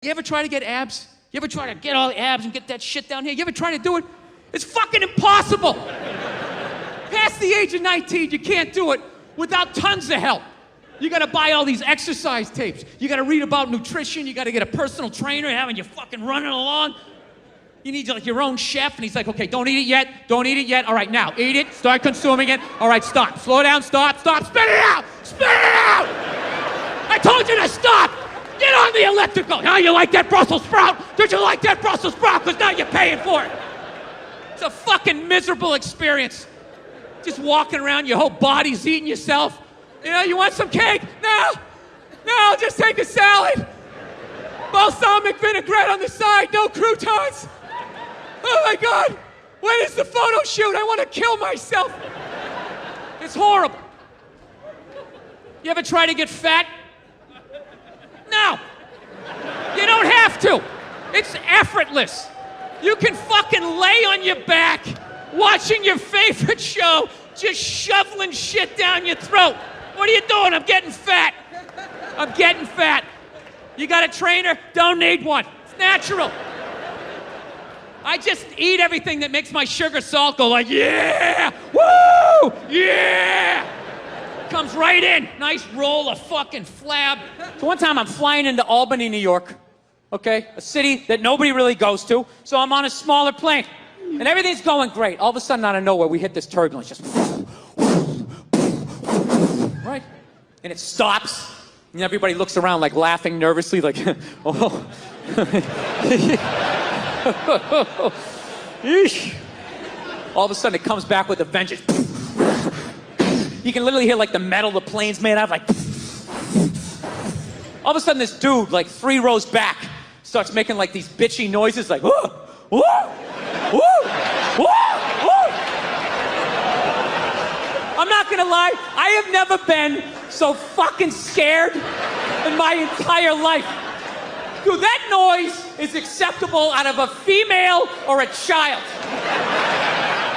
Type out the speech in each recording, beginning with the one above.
You ever try to get abs? You ever try to get all the abs and get that shit down here? You ever try to do it? It's fucking impossible. Past the age of 19, you can't do it without tons of help. You gotta buy all these exercise tapes. You gotta read about nutrition. You gotta get a personal trainer having you fucking running along. You need like your own chef, and he's like, okay, don't eat it yet. Don't eat it yet. All right, now, eat it. Start consuming it. All right, stop. Slow down, stop. Spit it out. Spit it out. I told you to stop. Get on the elliptical. Now you like that Brussels sprout? Did you like that Brussels sprout? Because now you're paying for it. It's a fucking miserable experience. Just walking around, your whole body's eating yourself. You know, you want some cake? No, just take a salad. Balsamic vinaigrette on the side, no croutons. Oh my God, when is the photo shoot? I want to kill myself. It's horrible. You ever try to get fat? No, you don't have to. It's effortless. You can fucking lay on your back, watching your favorite show, just shoveling shit down your throat. What are you doing? I'm getting fat. I'm getting fat. You got a trainer? Don't need one. It's natural. I just eat everything that makes my sugar salt go like, yeah, woo, yeah. Comes right in. Nice roll of fucking flab. So one time I'm flying into Albany, New York, okay? A city that nobody really goes to. So I'm on a smaller plane. And everything's going great. All of a sudden, out of nowhere, we hit this turbulence. Just right? And it stops. And everybody looks around like laughing nervously, like, oh. All of a sudden, it comes back with a vengeance. You can literally hear like the metal the plane's made out of, like. All of a sudden, this dude, like 3 rows back, starts making like these bitchy noises, like, whoa, whoa, whoa, whoa, whoa. I'm not gonna lie, I have never been so fucking scared in my entire life. Dude, that noise is acceptable out of a female or a child.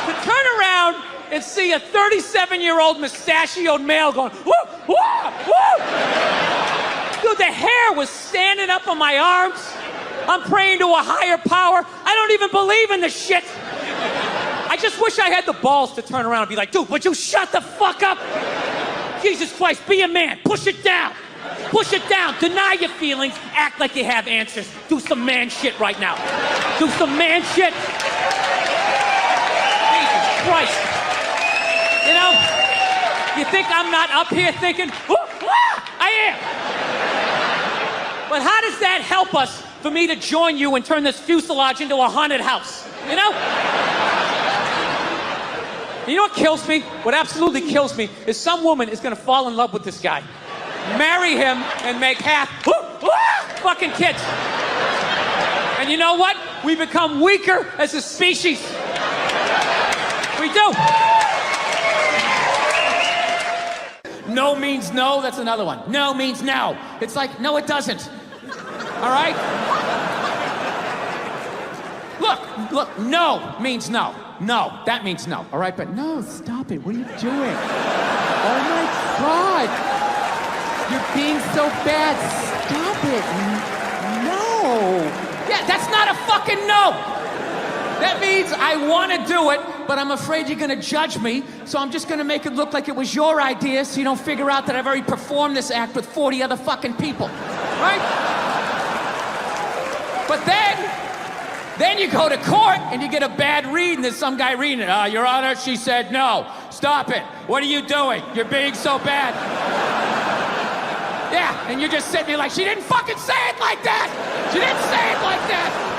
To turn around and see a 37-year-old mustachioed male going, whoa, whoa, whoa. Dude, the hair was standing up on my arms. I'm praying to a higher power. I don't even believe in this shit. I just wish I had the balls to turn around and be like, dude, would you shut the fuck up? Jesus Christ, be a man. Push it down. Push it down. Deny your feelings. Act like you have answers. Do some man shit right now. Do some man shit. Jesus Christ. You know, you think I'm not up here thinking, I am. But how does that help us for me to join you and turn this fuselage into a haunted house? You know? You know what kills me? What absolutely kills me is some woman is gonna fall in love with this guy, marry him, and make half fucking kids. And you know what? We become weaker as a species. We do. No means no, that's another one. No means no. It's like, no, it doesn't. All right? Look, no means no. No, that means no, all right? But no, stop it. What are you doing? Oh my God. You're being so bad. Stop it. No. Yeah, that's not a fucking no. That means I want to do it, but I'm afraid you're going to judge me, so I'm just going to make it look like it was your idea so you don't figure out that I've already performed this act with 40 other fucking people, right? But then you go to court and you get a bad read and there's some guy reading it. Your Honor, she said no. Stop it. What are you doing? You're being so bad. Yeah, and you're just sitting there like, she didn't fucking say it like that. She didn't say it like that.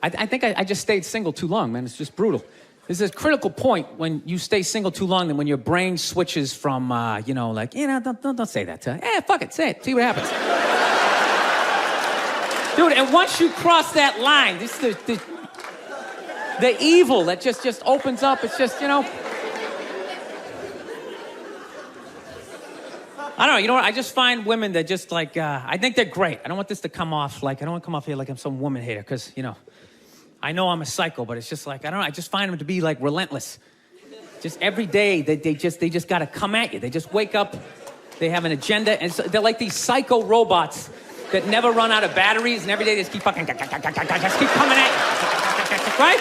I think I just stayed single too long, man. It's just brutal. There's a critical point when you stay single too long, and when your brain switches from, don't say that to her. Fuck it, say it. See what happens. Dude, and once you cross that line, this is the evil that just opens up. It's just, I don't know, you know what? I just find women that just like, I think they're great. I don't want this to come off like, I don't want to come off here like I'm some woman hater, because, I know I'm a psycho, but it's just like, I don't know, I just find them to be like relentless. Just every day, they just got to come at you. They just wake up They have an agenda, and so they're like these psycho robots that never run out of batteries, and every day they just keep fucking, just keep coming at you, right?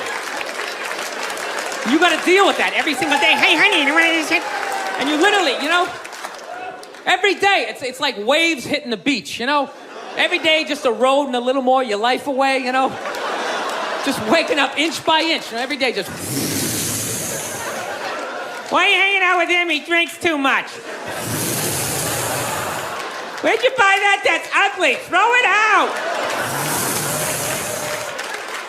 You got to deal with that every single day. Hey, honey, you want this shit? And you literally, every day it's like waves hitting the beach, Every day just eroding a little more your life away, Just waking up inch by inch, every day just. Why are you hanging out with him? He drinks too much. Where'd you buy that? That's ugly. Throw it out.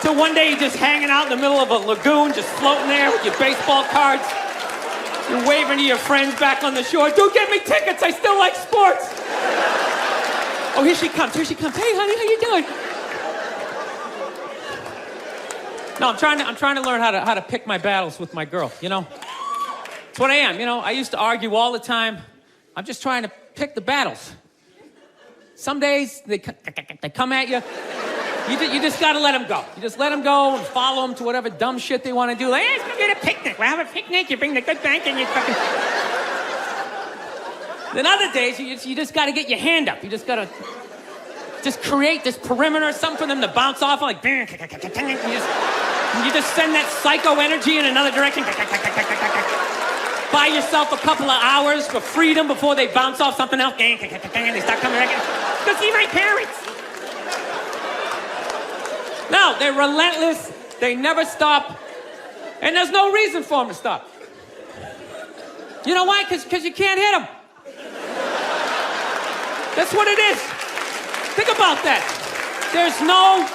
So one day you're just hanging out in the middle of a lagoon, just floating there with your baseball cards. You're waving to your friends back on the shore. Dude, get me tickets. I still like sports. Oh, here she comes. Here she comes. Hey, honey, how you doing? No, I'm trying to learn how to pick my battles with my girl. It's what I am. I used to argue all the time. I'm just trying to pick the battles. Some days they come at you. You just gotta let them go. You just let them go and follow them to whatever dumb shit they want to do. Like, hey, let's go get a picnic. We'll have a picnic. You bring the good bank and you fucking. Then other days you just gotta get your hand up. You just gotta create this perimeter, something for them to bounce off like. You just send that psycho energy in another direction. Buy yourself a couple of hours for freedom before they bounce off something else. They start coming back. Go see my parents. No, they're relentless. They never stop. And there's no reason for them to stop. You know why? Because you can't hit them. That's what it is. Think about that. There's no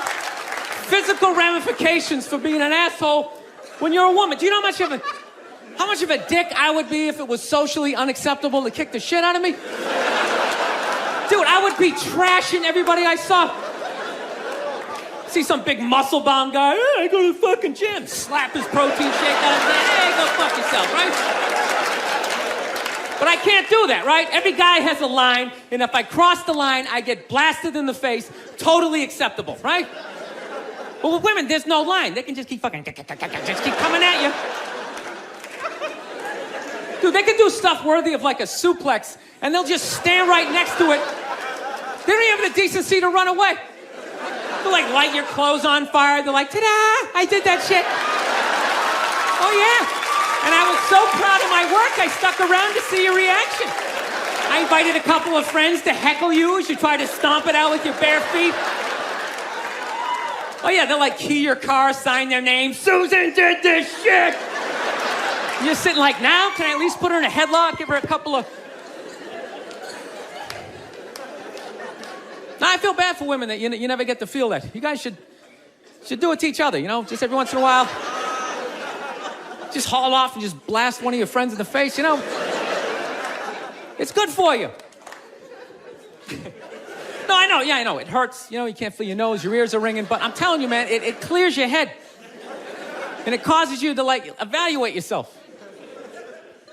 physical ramifications for being an asshole when you're a woman. Do you know how much of a dick I would be if it was socially unacceptable to kick the shit out of me? Dude, I would be trashing everybody I saw. See some big muscle-bound guy, hey, I go to the fucking gym. Slap his protein shake out of his hand. Hey, go fuck yourself, right? But I can't do that, right? Every guy has a line, and if I cross the line, I get blasted in the face. Totally acceptable, right? But with women, there's no line. They can just keep fucking, just keep coming at you. Dude, they can do stuff worthy of like a suplex, and they'll just stand right next to it. They don't even have the decency to run away. They'll like light your clothes on fire. They're like, ta-da, I did that shit. Oh yeah. And I was so proud of my work, I stuck around to see your reaction. I invited a couple of friends to heckle you as you try to stomp it out with your bare feet. Oh yeah, they'll like key your car, sign their name. Susan did this shit. And you're sitting like, now, can I at least put her in a headlock, give her a couple of... Now, I feel bad for women that you never get to feel that. You guys should do it to each other, just every once in a while. Just haul off and just blast one of your friends in the face, It's good for you. No, I know. It hurts, you can't feel your nose, your ears are ringing, but I'm telling you, man, it clears your head. And it causes you to, like, evaluate yourself.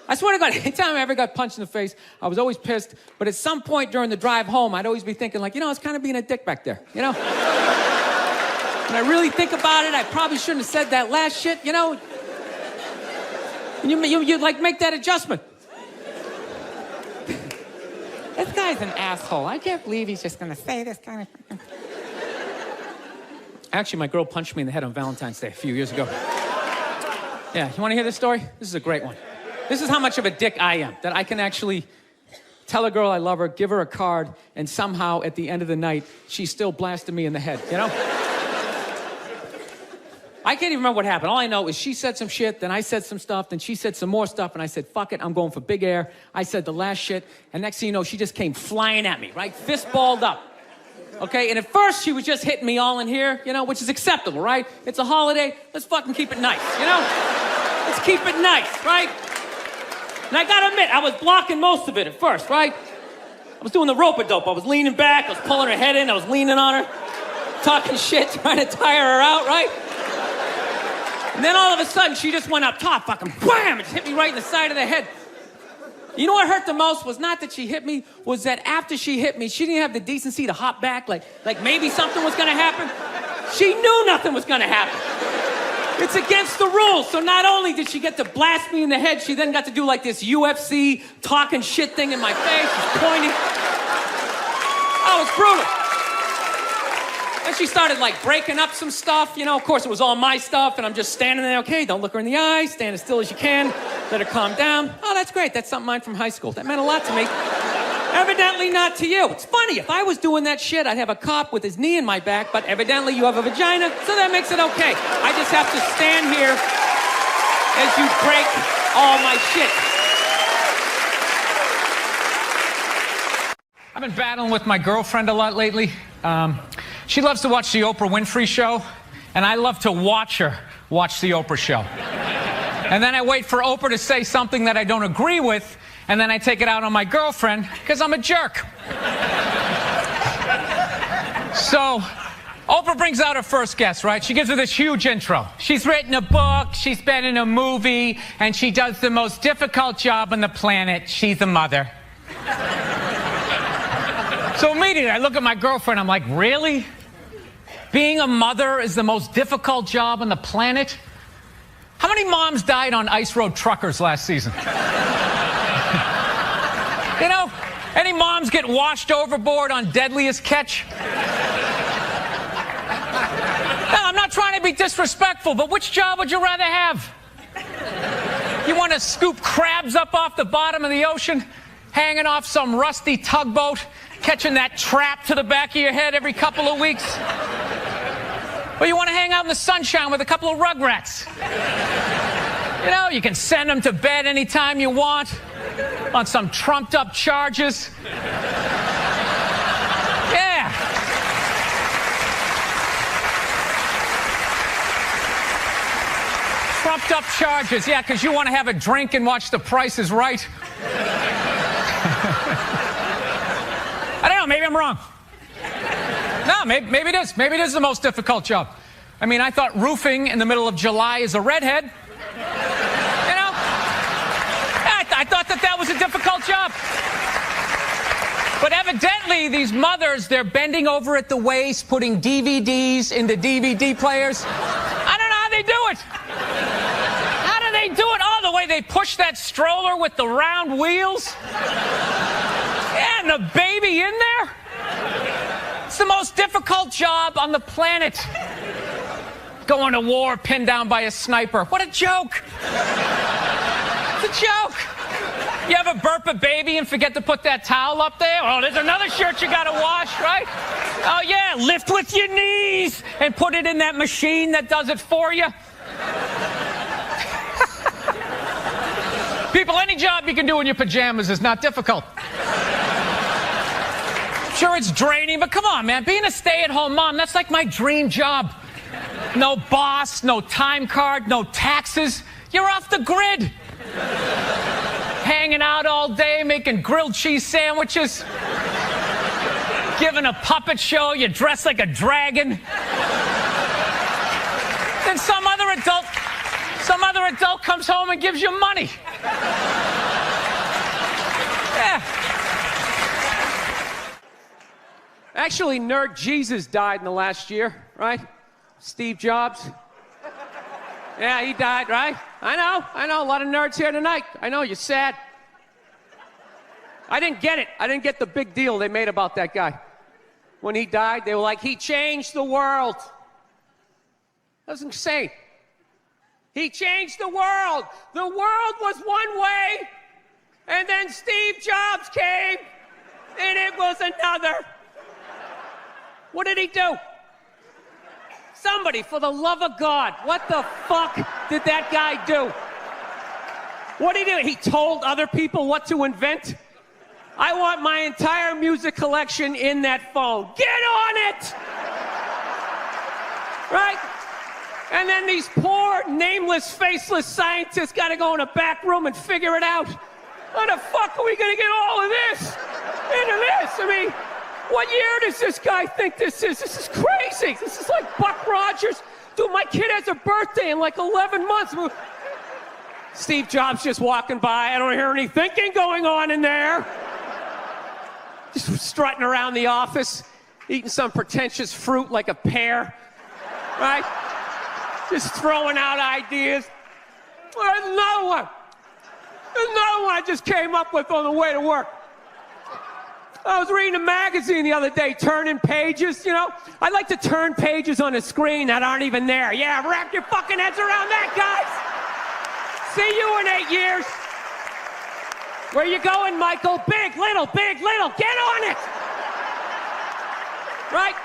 I swear to God, anytime I ever got punched in the face, I was always pissed. But at some point during the drive home, I'd always be thinking, like, I was kind of being a dick back there, When I really think about it, I probably shouldn't have said that last shit, And you like, make that adjustment. This guy's an asshole. I can't believe he's just going to say this kind of... Actually, my girl punched me in the head on Valentine's Day a few years ago. Yeah, you want to hear this story? This is a great one. This is how much of a dick I am, that I can actually tell a girl I love her, give her a card, and somehow at the end of the night, she still blasted me in the head, I can't even remember what happened. All I know is she said some shit, then I said some stuff, then she said some more stuff, and I said, fuck it, I'm going for big air. I said the last shit, and next thing you know, she just came flying at me, right? Fist balled up. Okay, and at first she was just hitting me all in here, which is acceptable, right? It's a holiday, let's fucking keep it nice, Let's keep it nice, right? And I gotta admit, I was blocking most of it at first, right? I was doing the rope-a-dope. I was leaning back, I was pulling her head in, I was leaning on her, talking shit, trying to tire her out, right? And then all of a sudden, she just went up top, fucking wham, and just hit me right in the side of the head. You know what hurt the most was not that she hit me, was that after she hit me, she didn't have the decency to hop back like maybe something was gonna happen. She knew nothing was gonna happen. It's against the rules. So not only did she get to blast me in the head, she then got to do like this UFC talking shit thing in my face. She's pointing. Oh, it's brutal. And she started like breaking up some stuff. You know, of course, it was all my stuff, and I'm just standing there. Okay, don't look her in the eye. Stand as still as you can. Let her calm down. Oh, that's great. That's something mine from high school. That meant a lot to me. Evidently not to you. It's funny. If I was doing that shit, I'd have a cop with his knee in my back, but evidently you have a vagina, so that makes it okay. I just have to stand here as you break all my shit. I've been battling with my girlfriend a lot lately. She loves to watch the Oprah Winfrey Show, and I love to watch her watch the Oprah Show. And then I wait for Oprah to say something that I don't agree with, and then I take it out on my girlfriend, because I'm a jerk. So, Oprah brings out her first guest, right? She gives her this huge intro. She's written a book, she's been in a movie, and she does the most difficult job on the planet. She's a mother. So immediately, I look at my girlfriend, I'm like, really? Being a mother is the most difficult job on the planet? How many moms died on ice road truckers last season? You know, any moms get washed overboard on Deadliest Catch? No, I'm not trying to be disrespectful, but which job would you rather have? You want to scoop crabs up off the bottom of the ocean, hanging off some rusty tugboat, catching that trap to the back of your head every couple of weeks? Or you want to hang out in the sunshine with a couple of rugrats? You know, you can send them to bed anytime you want on some trumped up charges. Yeah. Trumped up charges, yeah, because you want to have a drink and watch The Price is Right. I don't know, maybe I'm wrong. No, maybe it is. Maybe it is the most difficult job. I mean, I thought roofing in the middle of July is a redhead. You know? I thought that was a difficult job. But evidently, these mothers, they're bending over at the waist, putting DVDs into DVD players. I don't know how they do it. How do they do it? Oh, the way they push that stroller with the round wheels. Yeah, and the baby in there. It's the most difficult job on the planet. Going to war pinned down by a sniper. What a joke. It's a joke. You ever burp a baby and forget to put that towel up there? Oh, there's another shirt you gotta wash, right? Oh yeah, lift with your knees and put it in that machine that does it for you. People, any job you can do in your pajamas is not difficult. Sure, it's draining, but come on, man. Being a stay-at-home mom, that's like my dream job. No boss, no time card, no taxes. You're off the grid. Hanging out all day, making grilled cheese sandwiches. Giving a puppet show, you dress like a dragon. Then some other adult comes home and gives you money. Yeah. Actually, Nerd Jesus died in the last year, right? Steve Jobs. Yeah, he died, right? I know, a lot of nerds here tonight. I know, you're sad. I didn't get it. I didn't get the big deal they made about that guy. When he died, they were like, he changed the world. That was insane. He changed the world. The world was one way, and then Steve Jobs came, and it was another. What did he do? Somebody, for the love of God, what the fuck did that guy do? What did he do? He told other people what to invent? I want my entire music collection in that phone. Get on it! Right? And then these poor, nameless, faceless scientists got to go in a back room and figure it out. How the fuck are we going to get all of this into this? I mean, what year does this guy think this is? This is crazy. This is like Buck Rogers. Dude, my kid has a birthday in like 11 months. Steve Jobs just walking by. I don't hear any thinking going on in there. Just strutting around the office, eating some pretentious fruit like a pear, right? Just throwing out ideas. Well, there's another one. There's another one I just came up with on the way to work. I was reading a magazine the other day, turning pages, you know? I like to turn pages on a screen that aren't even there. Yeah, wrap your fucking heads around that, guys. See you in 8 years. Where you going, Michael? Big, little, get on it. Right?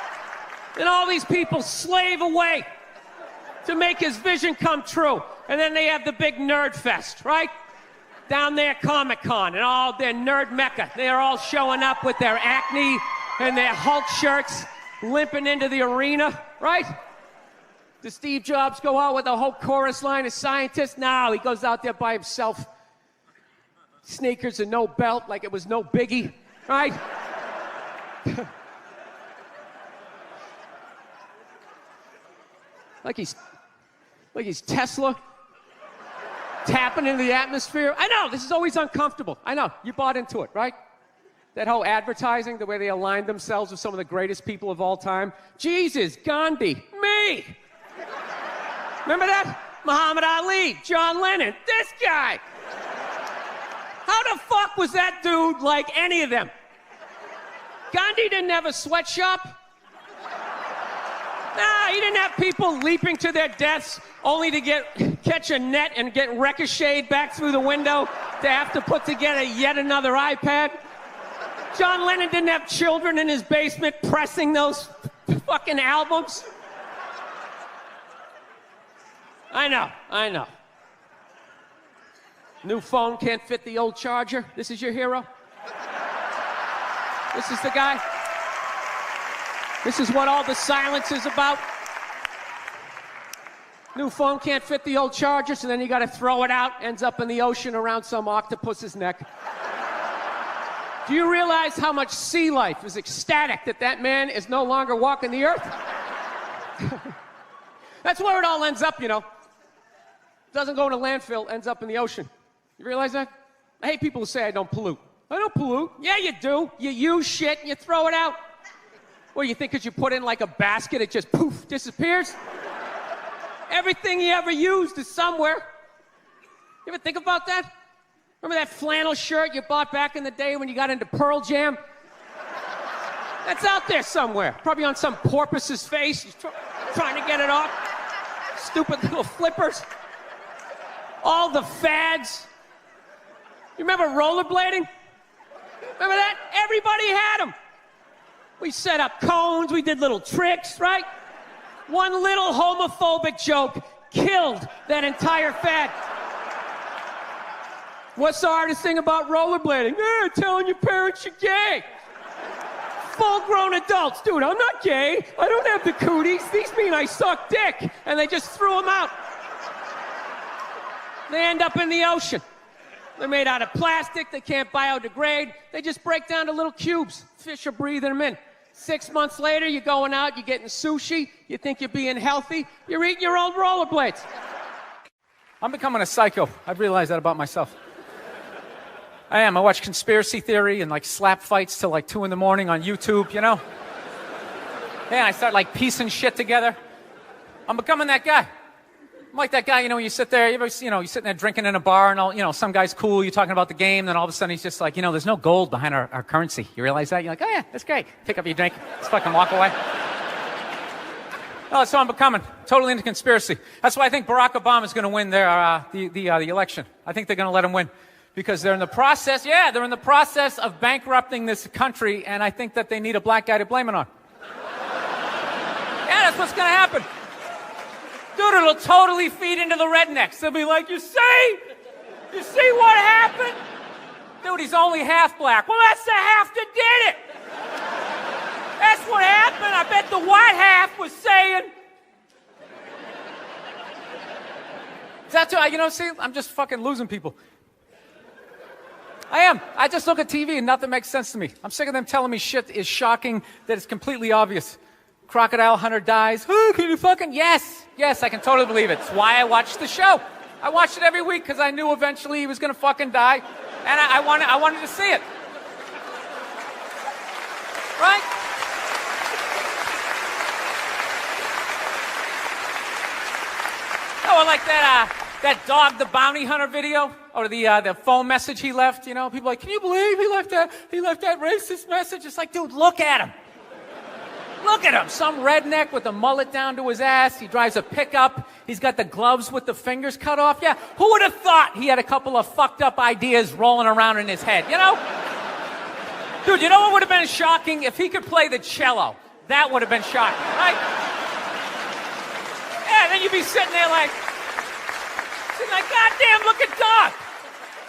And all these people slave away to make his vision come true. And then they have the big nerd fest, right? Down there, Comic-Con, and all their nerd mecca. They're all showing up with their Acne and their Hulk shirts, limping into the arena, right? Does Steve Jobs go out with a whole chorus line of scientists? No, he goes out there by himself. Sneakers and no belt, like it was no biggie, right? like he's Tesla. Tapping into the atmosphere. I know, this is always uncomfortable. I know, you bought into it, right? That whole advertising, the way they aligned themselves with some of the greatest people of all time. Jesus, Gandhi, me. Remember that? Muhammad Ali, John Lennon, this guy. How the fuck was that dude like any of them? Gandhi didn't have a sweatshop. Nah, he didn't have people leaping to their deaths only to catch a net and get ricocheted back through the window to have to put together yet another iPad. John Lennon didn't have children in his basement pressing those fucking albums. I know. New phone can't fit the old charger. This is your hero? This is the guy? This is what all the silence is about? New phone can't fit the old charger, so then you gotta throw it out, ends up in the ocean around some octopus's neck. Do you realize how much sea life is ecstatic that man is no longer walking the earth? That's where it all ends up, you know. Doesn't go in a landfill, ends up in the ocean. You realize that? I hate people who say I don't pollute. I don't pollute. Yeah, you do. You use shit and you throw it out. Well, you think because you put in like a basket, it just poof, disappears? Everything you ever used is somewhere. You ever think about that? Remember that flannel shirt you bought back in the day when you got into Pearl Jam? That's out there somewhere. Probably on some porpoise's face. He's trying to get it off. Stupid little flippers. All the fads. You remember rollerblading? Remember that? Everybody had them. We set up cones, we did little tricks, right? One little homophobic joke killed that entire fad. What's the hardest thing about rollerblading? Telling your parents you're gay. Full-grown adults. Dude, I'm not gay. I don't have the cooties. These mean I suck dick. And they just threw them out. They end up in the ocean. They're made out of plastic. They can't biodegrade. They just break down to little cubes. Fish are breathing them in. 6 months later, you're going out, you're getting sushi. You think you're being healthy. You're eating your own rollerblades. I'm becoming a psycho. I've realized that about myself. I am. I watch conspiracy theory and like slap fights till like 2 in the morning on YouTube, you know? Yeah, I start like piecing shit together. I'm becoming that guy. I'm like that guy, you know, you sit there, you're sitting there drinking in a bar and all, you know, some guy's cool, you're talking about the game, then all of a sudden he's just like, you know, there's no gold behind our currency. You realize that? You're like, oh yeah, that's great. Pick up your drink, just fucking walk away. Oh, so I'm becoming totally into conspiracy. That's why I think Barack Obama is going to win the election. I think they're going to let him win because they're in the process of bankrupting this country, and I think that they need a black guy to blame it on. Yeah, that's what's going to happen. Dude, it'll totally feed into the rednecks. They'll be like, you see what happened? Dude, he's only half black. Well, that's the half that did it. That's what happened. I bet the white half was saying. That's what, you know, see, I'm just fucking losing people. I am. I just look at TV and nothing makes sense to me. I'm sick of them telling me shit is shocking that it's completely obvious. Crocodile hunter dies. Oh, can you fucking... Yes, I can totally believe it. It's why I watched the show. I watched it every week because I knew eventually he was going to fucking die. And I wanted to see it. Right? or like that Dog the Bounty Hunter video, or the phone message he left. You know, people are like, can you believe he left that racist message? It's like, dude, look at him. Look at him. Some redneck with a mullet down to his ass. He drives a pickup. He's got the gloves with the fingers cut off. Yeah, who would have thought he had a couple of fucked up ideas rolling around in his head, you know? Dude, you know what would have been shocking? If he could play the cello. That would have been shocking, right? Yeah, then you'd be sitting there like, goddamn, look at Doc.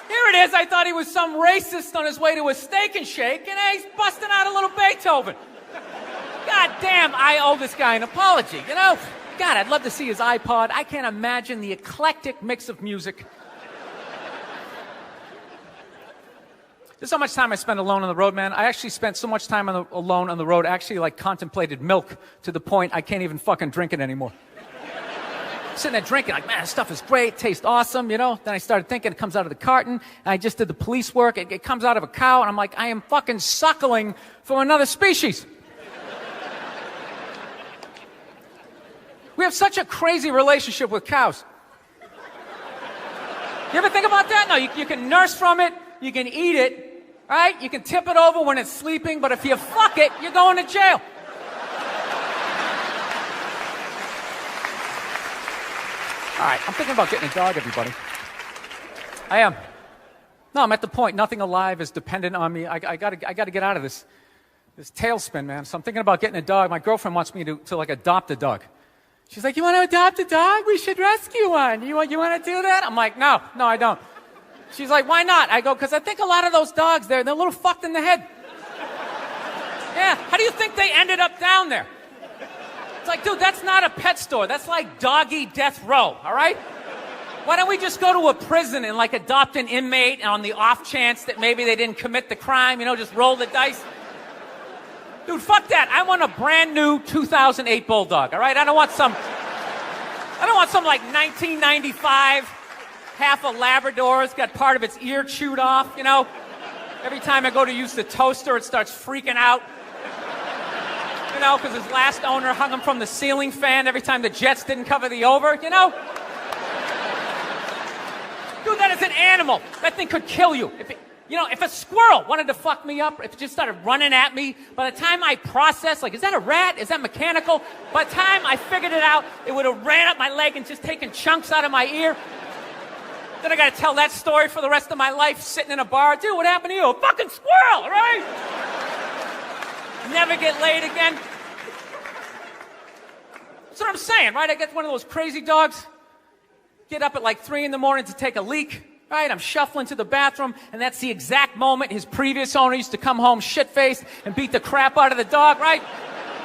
Here it is. I thought he was some racist on his way to a steak and shake, and he's busting out a little Beethoven. God damn, I owe this guy an apology, you know? God, I'd love to see his iPod. I can't imagine the eclectic mix of music. There's so much time I spend alone on the road, man. I actually spent so much time alone on the road, I actually like contemplated milk to the point I can't even fucking drink it anymore. Sitting there drinking, like, man, this stuff is great, tastes awesome, you know? Then I started thinking it comes out of the carton, and I just did the police work, it comes out of a cow, and I'm like, I am fucking suckling from another species. We have such a crazy relationship with cows. You ever think about that? No, you can nurse from it, you can eat it, right? You can tip it over when it's sleeping, but if you fuck it, you're going to jail. All right, I'm thinking about getting a dog, everybody. I am. No, I'm at the point. Nothing alive is dependent on me. I gotta get out of this tailspin, man. So I'm thinking about getting a dog. My girlfriend wants me to like adopt a dog. She's like, you want to adopt a dog? We should rescue one. You want to do that? I'm like, no, I don't. She's like, why not? I go, because I think a lot of those dogs, they're a little fucked in the head. Yeah, how do you think they ended up down there? It's like, dude, that's not a pet store. That's like doggy death row, all right? Why don't we just go to a prison and like adopt an inmate on the off chance that maybe they didn't commit the crime, you know, just roll the dice? Dude, fuck that. I want a brand new 2008 Bulldog, all right? I don't want some like 1995, half a Labrador. It's got part of its ear chewed off, you know? Every time I go to use the toaster, it starts freaking out. You know, because his last owner hung him from the ceiling fan every time the Jets didn't cover the over, you know? Dude, that is an animal. That thing could kill you. If a squirrel wanted to fuck me up, if it just started running at me, by the time I processed, like, is that a rat? Is that mechanical? By the time I figured it out, it would have ran up my leg and just taken chunks out of my ear. Then I got to tell that story for the rest of my life, sitting in a bar. Dude, what happened to you? A fucking squirrel, right? Never get laid again. That's what I'm saying, right? I get one of those crazy dogs, get up at like 3 in the morning to take a leak. Right, I'm shuffling to the bathroom, and that's the exact moment his previous owner used to come home shit-faced and beat the crap out of the dog, right?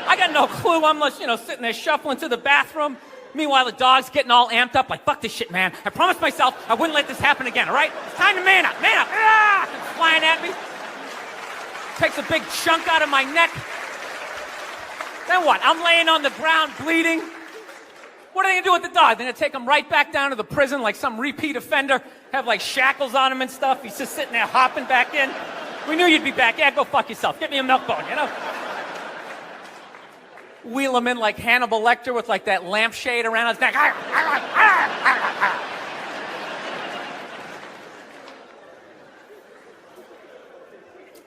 I got no clue. I'm just, sitting there shuffling to the bathroom. Meanwhile, the dog's getting all amped up, like, fuck this shit, man. I promised myself I wouldn't let this happen again, all right? It's time to man up, man up. Ah! It's flying at me. Takes a big chunk out of my neck. Then what? I'm laying on the ground bleeding. What are they going to do with the dog? They're going to take him right back down to the prison like some repeat offender, have like shackles on him and stuff. He's just sitting there hopping back in. We knew you'd be back. Yeah, go fuck yourself. Get me a milk bone, you know? Wheel him in like Hannibal Lecter with like that lampshade around his neck. I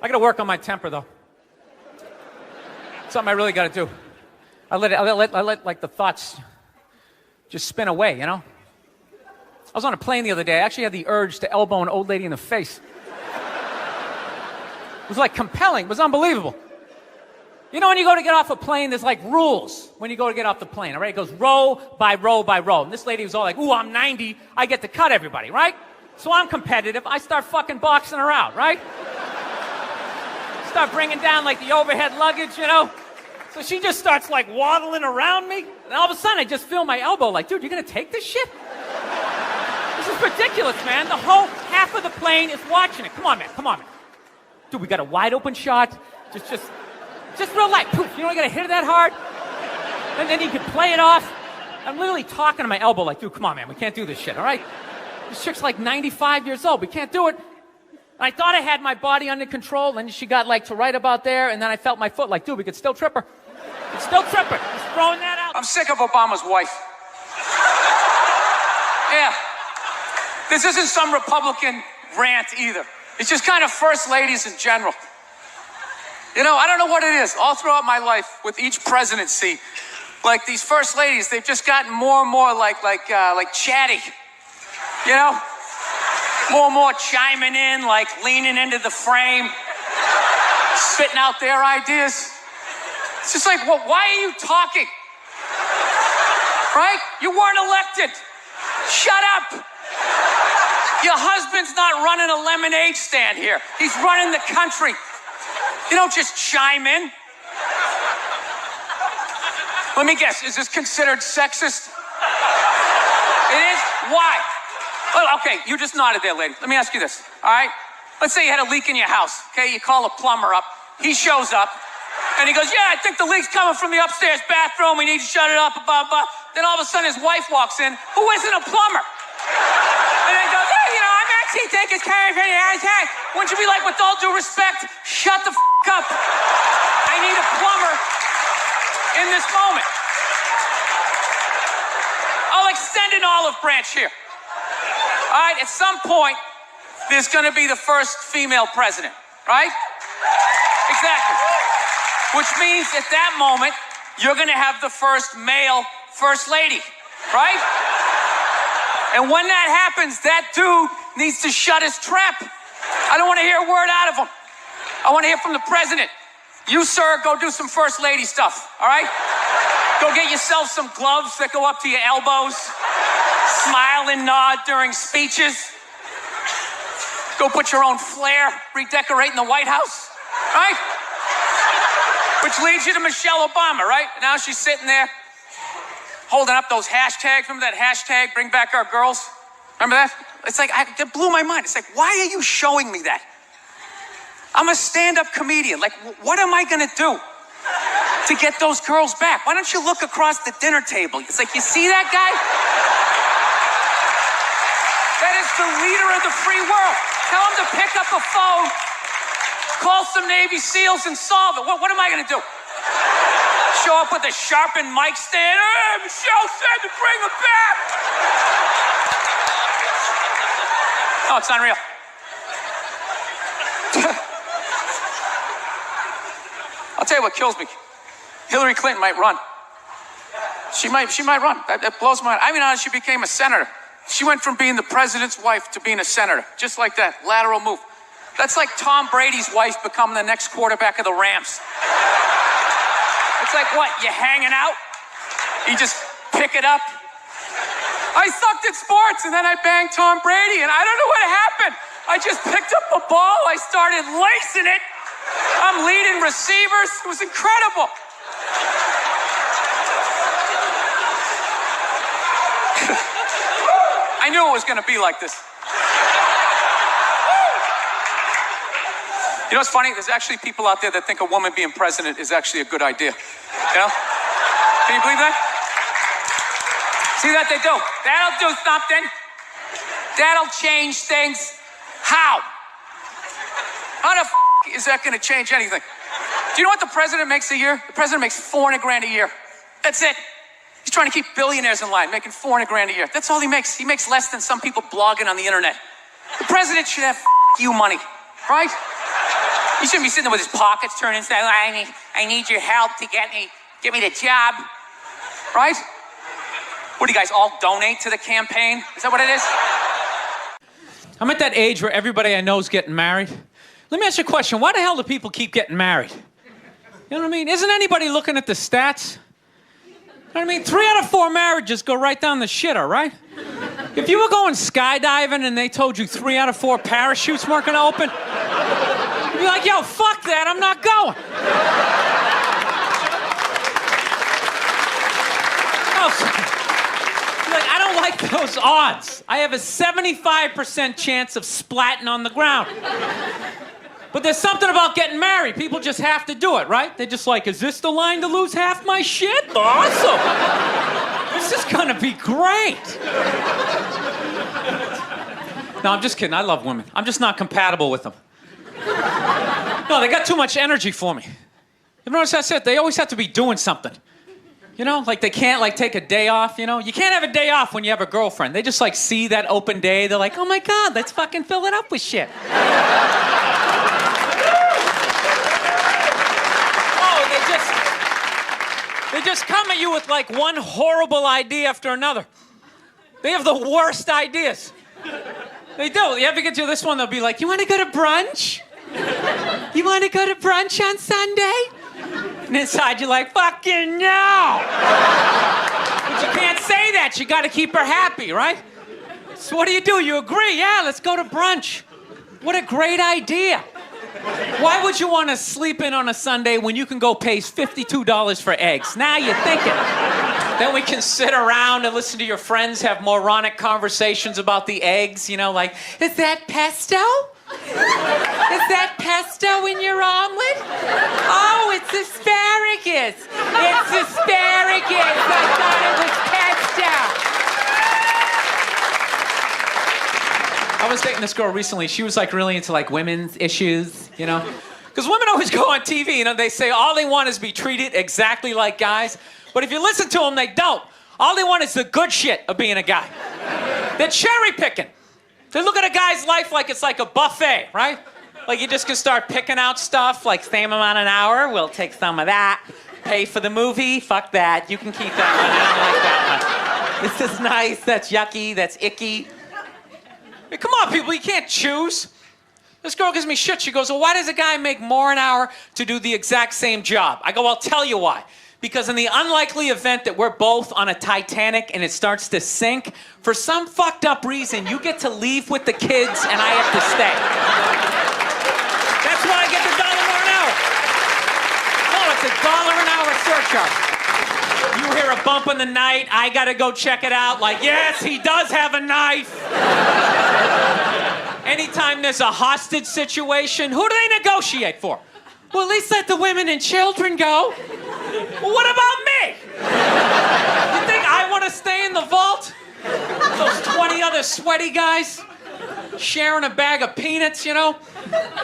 got to work on my temper, though. Something I really got to do. I let like the thoughts just spin away, you know? I was on a plane the other day. I actually had the urge to elbow an old lady in the face. It was like compelling. It was unbelievable. You know, when you go to get off a plane, there's like rules when you go to get off the plane, all right? It goes row by row by row. And this lady was all like, ooh, I'm 90. I get to cut everybody, right? So I'm competitive. I start fucking boxing her out, right? Start bringing down like the overhead luggage, you know? So she just starts like waddling around me. And all of a sudden I just feel my elbow like, dude, you're going to take this shit? This is ridiculous, man. The whole half of the plane is watching it. Come on, man. Dude, we got a wide open shot. Just real light. Poof. You know, I got to hit it that hard. And then you can play it off. I'm literally talking to my elbow like, dude, come on, man. We can't do this shit, all right? This chick's like 95 years old. We can't do it. And I thought I had my body under control. And she got like to right about there. And then I felt my foot like, dude, we could still trip her. Just throwing that out. I'm sick of Obama's wife. Yeah. This isn't some Republican rant either. It's just kind of first ladies in general. You know, I don't know what it is. All throughout my life, with each presidency, like these first ladies, they've just gotten more and more like chatty. You know? More and more chiming in, like leaning into the frame, spitting out their ideas. It's just like, well, why are you talking? Right? You weren't elected. Shut up. Your husband's not running a lemonade stand here. He's running the country. You don't just chime in. Let me guess, is this considered sexist? It is? Why? Well, okay, you just nodded there, lady. Let me ask you this, all right? Let's say you had a leak in your house, okay? You call a plumber up. He shows up, and he goes, yeah, I think the leak's coming from the upstairs bathroom. We need to shut it up, blah, blah. Then all of a sudden, his wife walks in, who isn't a plumber. And then he goes, hey, you know, I'm actually taking care of it. Wouldn't you be like, with all due respect, shut the up. I need a plumber in this moment. I'll extend an olive branch here. All right, at some point, there's going to be the first female president, right? Exactly. Which means at that moment, you're going to have the first male first lady, right? And when that happens, that dude needs to shut his trap. I don't want to hear a word out of him. I want to hear from the president. You, sir, go do some first lady stuff, all right? Go get yourself some gloves that go up to your elbows. Smile and nod during speeches. Go put your own flair redecorating the White House, right? Which leads you to Michelle Obama, right? Now she's sitting there holding up those hashtags. Remember that hashtag, bring back our girls? Remember that? It's like, it blew my mind. It's like, why are you showing me that? I'm a stand-up comedian. Like, what am I gonna do to get those girls back? Why don't you look across the dinner table? It's like, you see that guy? That is the leader of the free world. Tell him to pick up a phone, call some Navy SEALs and solve it. What am I gonna do? Show up with a sharpened mic stand? Hey, Michelle said to bring him back. Oh, it's unreal. I'll tell you what kills me. Hillary Clinton might run. She might run. That blows my mind. I mean, how she became a senator. She went from being the president's wife to being a senator. Just like that, lateral move. That's like Tom Brady's wife becoming the next quarterback of the Rams. It's like, what, you hanging out? You just pick it up? I sucked at sports, and then I banged Tom Brady, and I don't know what happened. I just picked up a ball, I started lacing it. I'm leading receivers. It was incredible. I knew it was going to be like this. You know what's funny? There's actually people out there that think a woman being president is actually a good idea. You know? Can you believe that? See that they do? That'll do something. That'll change things. How? How the is that going to change anything? Do you know what the president makes a year? The president makes $400,000 a year. That's it. He's trying to keep billionaires in line, making $400,000 a year. That's all he makes. He makes less than some people blogging on the internet. The president should have you money, right? He shouldn't be sitting there with his pockets turned inside. I need your help to get me the job, right? What do you guys all donate to the campaign? Is that what it is? I'm at that age where everybody I know is getting married. Let me ask you a question. Why the hell do people keep getting married? You know what I mean? Isn't anybody looking at the stats? You know what I mean? 3 out of 4 marriages go right down the shitter, right? If you were going skydiving and they told you 3 out of 4 parachutes weren't going to open, you'd be like, yo, fuck that, I'm not going. Like, I don't like those odds. I have a 75% chance of splatting on the ground. But there's something about getting married. People just have to do it, right? They're just like, is this the line to lose half my shit? Awesome. This is gonna be great. No, I'm just kidding. I love women. I'm just not compatible with them. No, they got too much energy for me. You notice I said they always have to be doing something. You know, like they can't like take a day off, you know? You can't have a day off when you have a girlfriend. They just like see that open day. They're like, oh my God, let's fucking fill it up with shit. Oh, they just come at you with like one horrible idea after another. They have the worst ideas. They do. You ever get to this one, they'll be like, you want to go to brunch? You want to go to brunch on Sunday? And inside you're like, fucking no! But you can't say that. You got to keep her happy, right? So what do? You agree? Yeah, let's go to brunch. What a great idea. Why would you want to sleep in on a Sunday when you can go pay $52 for eggs? Now you're thinking. Then we can sit around and listen to your friends have moronic conversations about the eggs, you know, like, is that pesto? Is that pesto in your omelet? Oh, it's asparagus. It's asparagus. I thought it was pesto. I was dating this girl recently. She was like really into like women's issues, you know? Because women always go on TV, you know, they say all they want is to be treated exactly like guys. But if you listen to them, they don't. All they want is the good shit of being a guy. They're cherry picking. They look at a guy's life like it's like a buffet, right? Like you just can start picking out stuff, like same amount an hour, we'll take some of that. Pay for the movie, fuck that. You can keep that one, I don't like that one. This is nice, that's yucky, that's icky. Hey, come on, people, you can't choose. This girl gives me shit. She goes, well, why does a guy make more an hour to do the exact same job? I go, I'll tell you why. Because in the unlikely event that we're both on a Titanic and it starts to sink, for some fucked up reason, you get to leave with the kids and I have to stay. That's why I get the $1 more an hour. No, it's $1 an hour surcharge. You hear a bump in the night, I gotta go check it out. Like, yes, he does have a knife. Anytime there's a hostage situation, who do they negotiate for? Well, at least let the women and children go. Well, what about me? You think I want to stay in the vault? Those 20 other sweaty guys sharing a bag of peanuts, you know?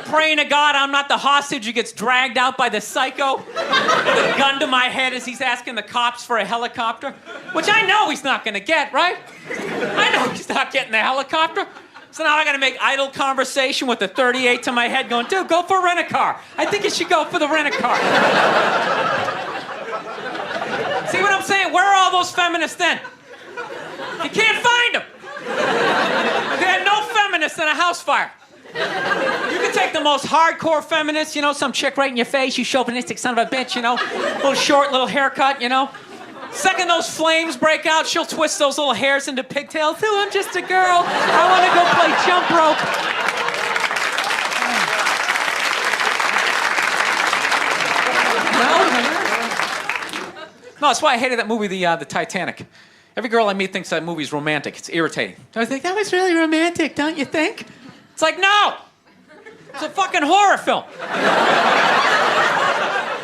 Praying to God I'm not the hostage who gets dragged out by the psycho with a gun to my head as he's asking the cops for a helicopter. Which I know he's not going to get, right? I know he's not getting the helicopter. So now I gotta make idle conversation with the 38 to my head going, dude, go for a rent-a-car. I think you should go for the rent-a-car. See what I'm saying? Where are all those feminists then? You can't find them. They had no feminists in a house fire. You can take the most hardcore feminist, you know, some chick right in your face, you chauvinistic son of a bitch, you know, little short, little haircut, you know. Second those flames break out, she'll twist those little hairs into pigtails. Oh, I'm just a girl. I want to go play jump rope. No, that's why I hated that movie, the Titanic. Every girl I meet thinks that movie's romantic. It's irritating. I think that was really romantic, don't you think? It's like, no! It's a fucking horror film.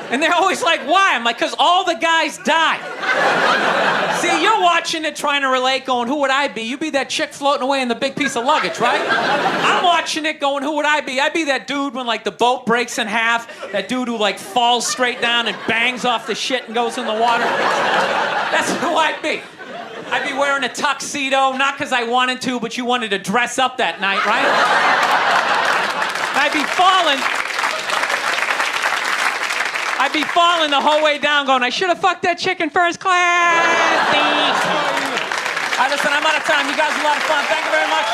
And they're always like, why? I'm like, because all the guys die. See, you're watching it trying to relate, going, who would I be? You'd be that chick floating away in the big piece of luggage, right? I'm watching it going, who would I be? I'd be that dude when, like, the boat breaks in half, that dude who, like, falls straight down and bangs off the shit and goes in the water. That's who I'd be. I'd be wearing a tuxedo, not because I wanted to, but you wanted to dress up that night, right? I'd be falling the whole way down going, I should have fucked that chick in first class. All right, listen, I'm out of time. You guys are a lot of fun. Thank you very much.